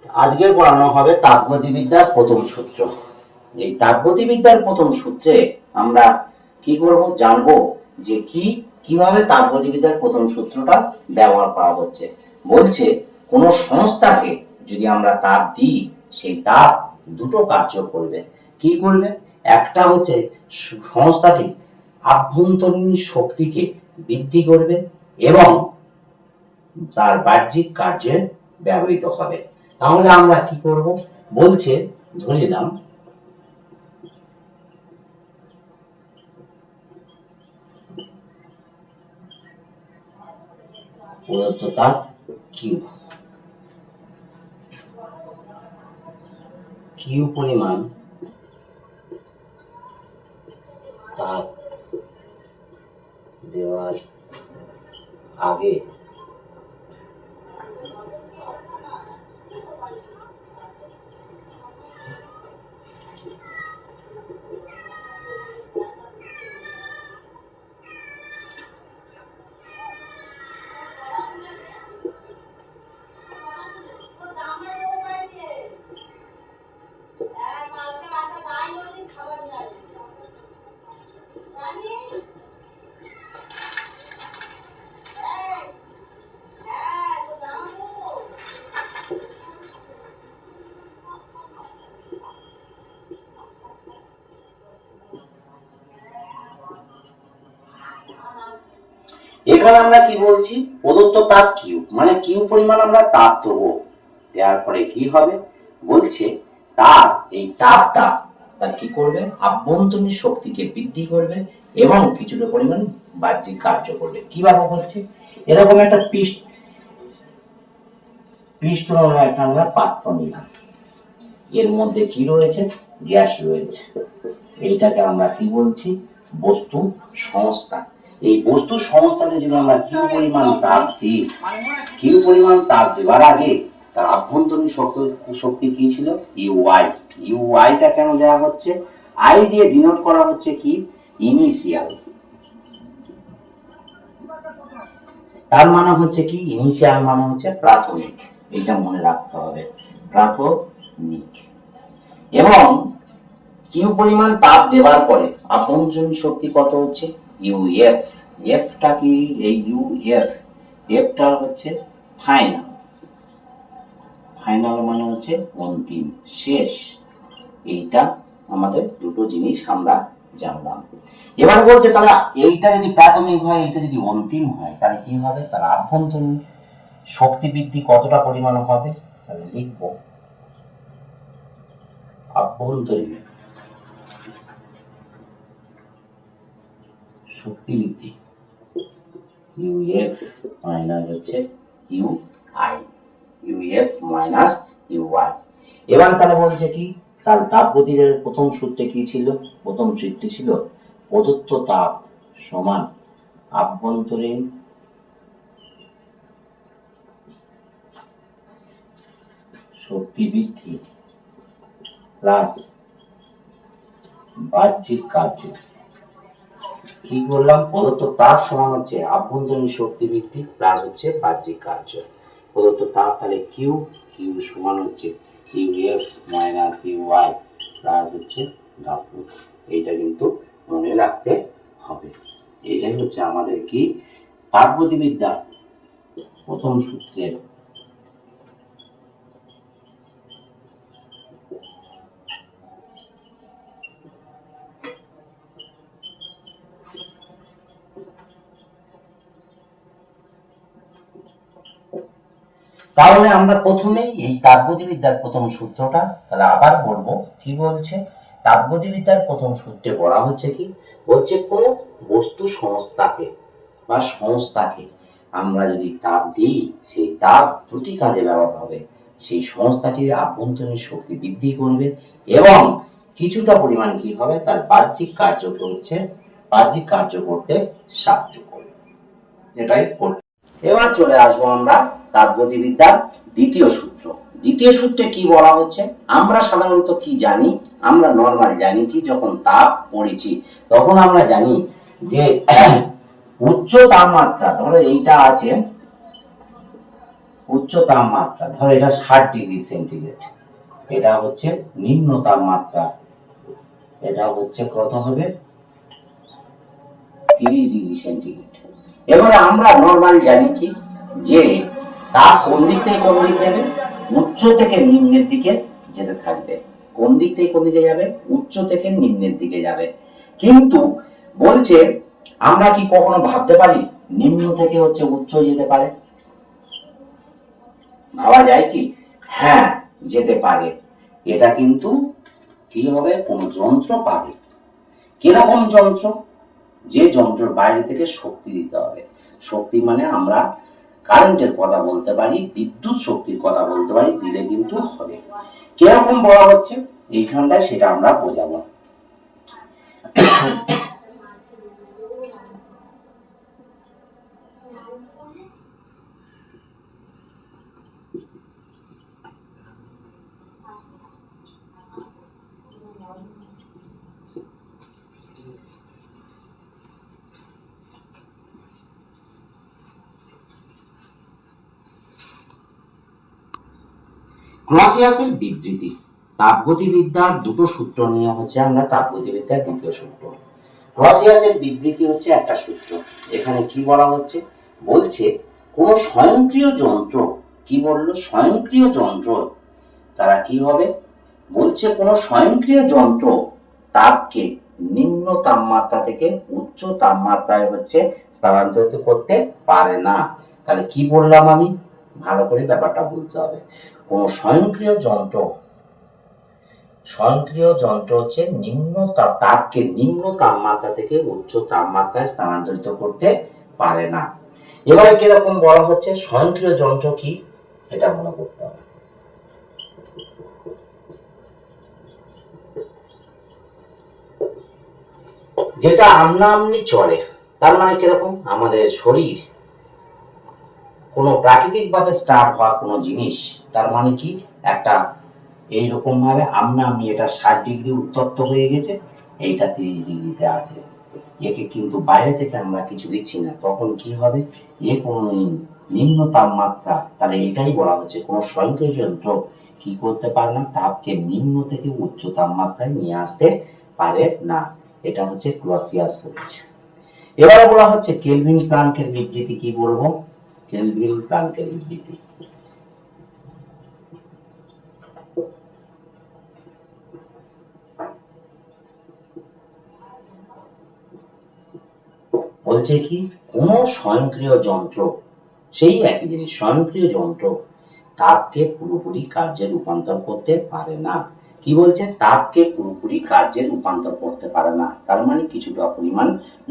আজকে পড়ানো হবে তাপগতিবিদ্যার প্রথম সূত্র। এই তাপগতিবিদ্যার প্রথম সূত্রে আমরা কি করব, জানবো যে কিভাবে তাপগতিবিদ্যার প্রথম সূত্রটা ব্যবহার করা হচ্ছে। বলছে কোন সংস্থাকে যদি আমরা তাপ দিই, সেই তাপ দুটো কার্য করবে। কি করবে? একটা হচ্ছে সংস্থাটি আভ্যন্তরীণ শক্তিকে বৃদ্ধি করবে এবং তার বাহ্যিক কার্যে ব্যবহৃত হবে। তাহলে আমরা কি করব? বলছে ধরে নিলাম প্রদত্ত তাপ কিউ পরিমাণ তাপ দেওয়ার আগে এখানে আমরা কি বলছি, প্রদত্ত তাপ কিউ মানে কিউ পরিমাণ আমরা তাপ দেবো, দেওয়ার পরে কি হবে বলছে তাপ, এই তাপটা তার কি করবে, আভ্যন্তরীণ শক্তিকে বৃদ্ধি করবে এবং কিছুটা পরিমাণ বাহ্যিক কার্য করবে। কিভাবে হচ্ছে, এরকম একটা পৃষ্ঠ একটা আমরা পাত্র নিলাম, এর মধ্যে কি রয়েছে, গ্যাস রয়েছে, এইটাকে আমরা কি বলছি, বস্তু সংস্থা। এই বস্তু সংস্থাতে যদি আমরা কিউ পরিমাণ তাপ দিই, কিউ পরিমাণ তাপ দেওয়ার আগে তার আভ্যন্তরীণ শক্তি কি ছিল, ইউআই। ইউআইটা কেন দেওয়া হচ্ছে, আই দিয়ে ডিনোট করা হচ্ছে কি, ইনিশিয়াল। তার মানে হচ্ছে কি, ইনিশিয়াল মানে হচ্ছে প্রাথমিক, এটা মনে রাখতে হবে, প্রাথমিক। এবং কিউ পরিমাণ তাপ দেওয়ার পরে আভ্যন্তরীণ শক্তি কত হচ্ছে, ইউএফ। এফটা কি, এই ইউএফ, এফটা হচ্ছে ফাইনাল। ফাইনাল মানে হচ্ছে অন্তিম, শেষ। এইটা আমাদের দুটো জিনিস আমরা জানলাম। এবার বলছে তাহলে এইটা যদি প্রাথমিক হয়, এইটা যদি অন্তিম হয়, তাহলে কি হবে, তার আভ্যন্তরীণ শক্তি বৃদ্ধি কতটা পরিমাণ হবে, তাহলে লিখব আভ্যন্তরীণ শক্তি বৃদ্ধি ইউএফ মাইনাস হচ্ছে ইউআই, ইউএফ মাইনাস ইউআই। এবার তাহলে বলছে কি, তার তাপগতির প্রথম সূত্রে কি ছিল, প্রথম সূত্রটি ছিল প্রদত্ত তাপ সমান আভ্যন্তরীণ শক্তি বৃদ্ধি প্লাস বাহ্যিক কার্য। কি করলাম, প্রদত্ত তাপ সমান হচ্ছে আভ্যন্তরীণ শক্তি বৃদ্ধি প্লাস হচ্ছে বাহ্যিক কার্য। প্রদত্ত তাপ তাহলে কিউ, কিউ সমান হচ্ছে ইউএফ মাইনাস ইউআই প্লাস হচ্ছে ডাব্লিউ। এইটা কিন্তু মনে রাখতে হবে। এটাই হচ্ছে আমাদের কি, তাপগতিবিদ্যার প্রথম সূত্রের তাহলে আমরা প্রথমেই এই তাপগতিবিদ্যার প্রথম সূত্রটা তাহলে আবার বলবো। কি বলছে, তাপগতিবিদ্যার প্রথম সূত্রে বলা হচ্ছে কি, বলছে কোন বস্তু সংস্থাকে বা সংস্থাকে আমরা যদি তাপ দিই, সেই তাপ দুটি কাজে ব্যবহার হবে। সেই সংস্থাটির আভ্যন্তরীণ শক্তি বৃদ্ধি করবে এবং কিছুটা পরিমাণ কি হবে, তার বাহ্যিক কার্য করতে সাহায্য করবে। এটাই করবে। এবার চলে আসবো আমরা তাপগতিবিদ্যার দ্বিতীয় সূত্র। দ্বিতীয় সূত্রে কি বলা হচ্ছে, আমরা সাধারণত কি জানি, আমরা নরমাল জানি কি, যখন তাপ পড়েছি তখন আমরা জানি যে উচ্চ তাপমাত্রা, ধরো এইটা আছে উচ্চ তাপমাত্রা, ধরো এটা 60°C, এটা হচ্ছে নিম্ন তাপমাত্রা, এটা হচ্ছে কত হবে 30°C। এবারে আমরা নরমাল জানি কি যে তাপ কোন দিক থেকে কোন দিক যাবে, উচ্চ থেকে নিম্নের দিকে যেতে থাকবে। কোন দিক থেকে কোন দিকে যাবে, উচ্চ থেকে নিম্নের দিকে যাবে। কিন্তু বলছে আমরা কি কখনো ভাবতে পারি নিম্ন থেকে হচ্ছে উচ্চ যেতে পারে? ভাবা যায় কি? হ্যাঁ, যেতে পারে। এটা কিন্তু কি হবে, কোন যন্ত্র পাবে। কিরকম যন্ত্র? যে যন্ত্রের বাইরে থেকে শক্তি দিতে হবে। শক্তি মানে আমরা কারেন্টের কথা বলতে পারি, বিদ্যুৎ শক্তির কথা বলতে পারি, দিলে কিন্তু হবে। কিরকম বলা হচ্ছে এইখানটায় সেটা আমরা বোঝাবো। ক্লসিয়াসের বিবৃতি, তাপগতিবিদ্যার দুটো সূত্র নিয়ে হচ্ছে আমরা তাপগতিবিদ্যার দ্বিতীয় সূত্র। ক্লসিয়াসের বিবৃতি হচ্ছে একটা সূত্র। এখানে কি বলা হচ্ছে, বলছে কোন স্বয়ংক্রিয় যন্ত্র, কি বললো, স্বয়ংক্রিয় যন্ত্র তারা কি হবে, বলছে কোন স্বয়ংক্রিয় যন্ত্র তাপকে নিম্ন তাপমাত্রা থেকে উচ্চ তাপমাত্রায় হচ্ছে স্থানান্তরিত করতে পারে না। তাহলে কি বললাম আমি, ভালো করে ব্যাপারটা বুঝতে হবে। কোন স্বয়ংক্রিয় যন্ত্র, স্বয়ংক্রিয় যন্ত্র হচ্ছে নিম্ন তাপকে নিম্ন তাপমাত্রা থেকে উচ্চ তাপমাত্রায় স্থানান্তরিত করতে পারে না। এবারে কিরকম বলা হচ্ছে, স্বয়ংক্রিয় যন্ত্র কি এটা মনে করতে হবে। যেটা আমনা আমনি চলে, তার মানে কিরকম, আমাদের শরীর কোনো প্রাকৃতিক ভাবে স্টার্ট হওয়া কোনো জিনিস, তার মানে কি একটা এইরকম ভাবে আমনা আমনি, এটা 60° উত্তপ্ত হয়ে গেছে, এইটা 30°তে আছে, একে কিন্তু বাইরে থেকে আমরা কিছু দিচ্ছি না, তখন কি হবে, এ কোনো নিম্ন তাপমাত্রা, তাহলে এটাই বলা হচ্ছে কোনো স্বয়ংক্রিয় যন্ত্র কি করতে পারে না, তাপকে নিম্ন থেকে উচ্চ তাপমাত্রায় নিয়ে আসতে পারে না। এটা হচ্ছে ক্লসিয়াস হচ্ছে। এবারে বলা হচ্ছে কেলভিন প্লাঙ্কের বিবৃতি, কি বলবো, কেলভিন প্লাঙ্কের বিবৃতি। বলছে কি কোন স্বয়ংক্রিয় যন্ত্র, সেই একই জিনিস, স্বয়ংক্রিয় যন্ত্র তাপকে পুরোপুরি কার্যে রূপান্তর করতে পারে না। কি বলছে, তাপকে পুরোপুরি কার্যে রূপান্তর করতে পারে না, তার মানে কিছুটা পরিমাণ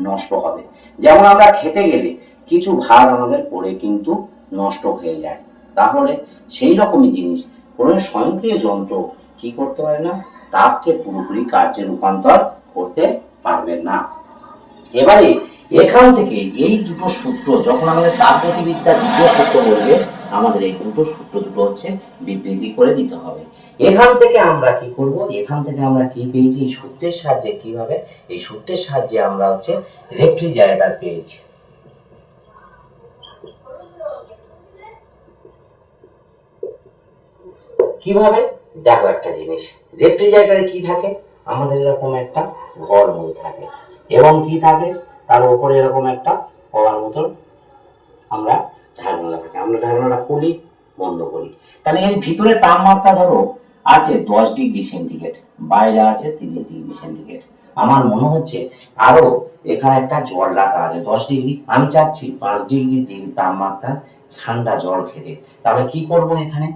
নষ্ট হবে। যেমন আমরা খেতে গেলে কিছু ভাত আমাদের পড়ে কিন্তু নষ্ট হয়ে যায়, তাহলে সেই রকমই জিনিস কোন স্বয়ংক্রিয় যন্ত্র কি করতে পারে না, তাপকে পুরোপুরি কার্যে রূপান্তর করতে পারবে না। এবারে এখান থেকে এই দুটো সূত্র যখন আমাদের তাপগতিবিদ্যার দ্বিতীয় সূত্র বলবে, আমাদের এই দুটো সূত্র দুটো হচ্ছে বিবৃতি করে দিতে হবে। এখান থেকে আমরা কি করব, এখান থেকে আমরা কি পেয়েছি, এই সূত্রের সাহায্যে, কিভাবে, এই সূত্রের সাহায্যে আমরা হচ্ছে রেফ্রিজারেটর পেয়েছি। কিভাবে, দেখো একটা জিনিস, রেফ্রিজারেটরে কি থাকে, আমাদের এরকম একটা ঘর মতো থাকে, এবং কি থাকে তার উপরে এরকম একটা হওয়ার মতন আমরা ঢাকনা থাকে, আমরা ঢাকনাটা খুলি বন্ধ করি, তাহলে এর ভিতরে তাপমাত্রা ধরো আছে 10°C, বাইরে আছে 30°C। আমার মনে হচ্ছে আরো এখানে একটা জল রাখা আছে 10°, আমি চাচ্ছি 5° তাপমাত্রা ঠান্ডা জল খেতে, তাহলে কি করব, এখানে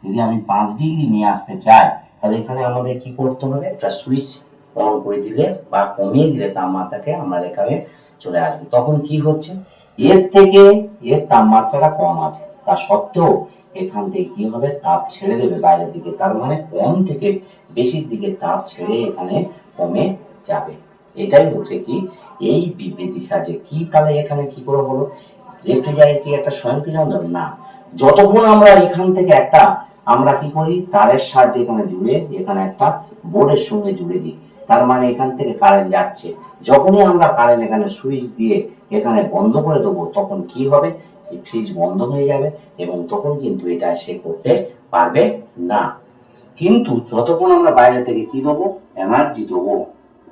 যদি আমি 5° নিয়ে আসতে চাই, তাহলে এখানে আমাদের কি করতে হবে, একটা সুইচ অন করে দিলে বা কমিয়ে দিলে তাপমাত্রাকে আমরা এখানে চলে আসবে। তখন কি হচ্ছে, এর থেকে এর তাপমাত্রাটা কম আছে, তা সত্ত্বেও এখান থেকে কি হবে, তাপ ছেড়ে দেবে বাইরের দিকে, তার মানে কম থেকে বেশির দিকে তাপ ছেড়ে এখানে কমে যাবে। এটাই হচ্ছে কি এই বিবৃতির সাহায্যে কি, তাহলে এখানে কি করে হলো, রেফ্রিজারেটর কি একটা স্বয়ংক্রিয় যন্ত্র না, যতক্ষণ আমরা এখান থেকে একটা আমরা কি করি, তারের সাহায্যে এখানে জুড়ে এখানে একটা বোর্ডের সঙ্গে জুড়ে দিই, তার মানে এখান থেকে কারেন্ট যাচ্ছে, যখনই আমরা কারেন্ট এখানে সুইচ দিয়ে এখানে বন্ধ করে দেবো, তখন কি হবে, ফ্রিজ বন্ধ হয়ে যাবে এবং তখন কিন্তু এটা সে করতে পারবে না। কিন্তু যতক্ষণ আমরা বাইরে থেকে কি দেবো, এনার্জি দেবো,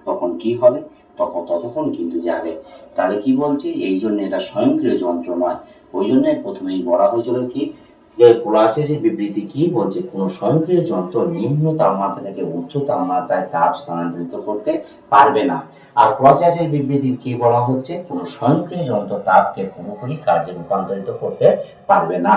তখন কি হবে, ততক্ষণ কিন্তু যাবে। তাহলে কি বলছি, এই জন্য এটা স্বয়ংক্রিয় যন্ত্র নয়। ওই জন্য প্রথমেই বলা হয়েছিল কি, যে কোলাসিসের বিবৃতি কি বলছে, কোন স্বয়ংক্রিয় যন্ত্র নিম্ন তাপমাত্রা থেকে উচ্চ তাপমাত্রায় তাপ স্থানান্তরিত করতে পারবে না। আর কোলাসিসের বিবৃতি কি বলা হচ্ছে, কোন স্বয়ংক্রিয় যন্ত্র তাপকে পুরোপুরি কার্যে রূপান্তরিত করতে পারবে না।